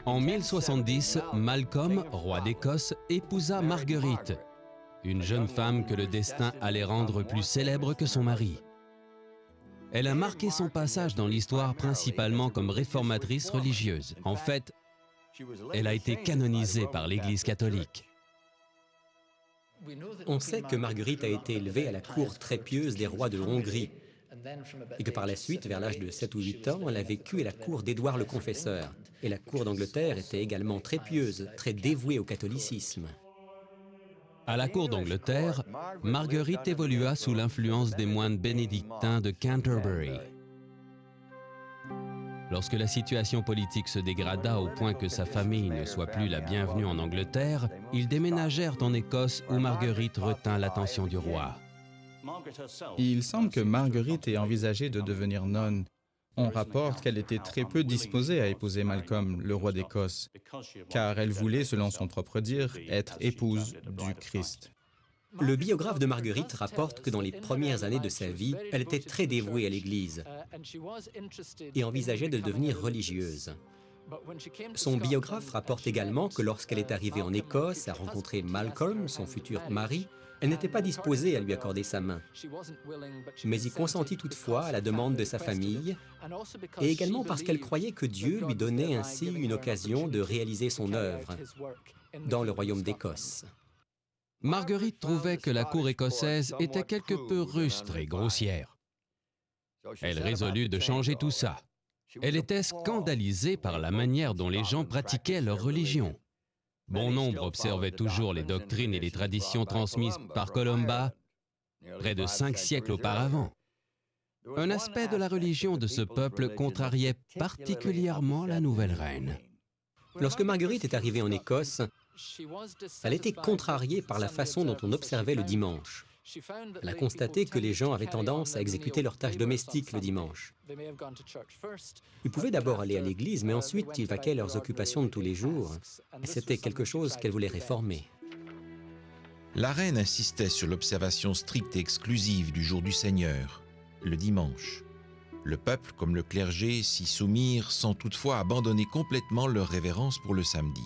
En 1070, Malcolm, roi d'Écosse, épousa Marguerite, une jeune femme que le destin allait rendre plus célèbre que son mari. Elle a marqué son passage dans l'histoire principalement comme réformatrice religieuse. En fait, elle a été canonisée par l'Église catholique. On sait que Marguerite a été élevée à la cour très pieuse des rois de Hongrie et que par la suite, vers l'âge de 7 ou 8 ans, elle a vécu à la cour d'Édouard le Confesseur. Et la cour d'Angleterre était également très pieuse, très dévouée au catholicisme. À la cour d'Angleterre, Marguerite évolua sous l'influence des moines bénédictins de Canterbury. Lorsque la situation politique se dégrada au point que sa famille ne soit plus la bienvenue en Angleterre, ils déménagèrent en Écosse où Marguerite retint l'attention du roi. Il semble que Marguerite ait envisagé de devenir nonne. On rapporte qu'elle était très peu disposée à épouser Malcolm, le roi d'Écosse, car elle voulait, selon son propre dire, être épouse du Christ. Le biographe de Marguerite rapporte que dans les premières années de sa vie, elle était très dévouée à l'Église et envisageait de devenir religieuse. Son biographe rapporte également que lorsqu'elle est arrivée en Écosse à rencontrer Malcolm, son futur mari, elle n'était pas disposée à lui accorder sa main, mais y consentit toutefois à la demande de sa famille, et également parce qu'elle croyait que Dieu lui donnait ainsi une occasion de réaliser son œuvre dans le royaume d'Écosse. Marguerite trouvait que la cour écossaise était quelque peu rustre et grossière. Elle résolut de changer tout ça. Elle était scandalisée par la manière dont les gens pratiquaient leur religion. Bon nombre observaient toujours les doctrines et les traditions transmises par Columba près de 5 siècles auparavant. Un aspect de la religion de ce peuple contrariait particulièrement la nouvelle reine. Lorsque Marguerite est arrivée en Écosse, elle était contrariée par la façon dont on observait le dimanche. Elle a constaté que les gens avaient tendance à exécuter leurs tâches domestiques le dimanche. Ils pouvaient d'abord aller à l'église, mais ensuite ils vaquaient leurs occupations de tous les jours. Et c'était quelque chose qu'elle voulait réformer. La reine insistait sur l'observation stricte et exclusive du jour du Seigneur, le dimanche. Le peuple, comme le clergé, s'y soumirent sans toutefois abandonner complètement leur révérence pour le samedi.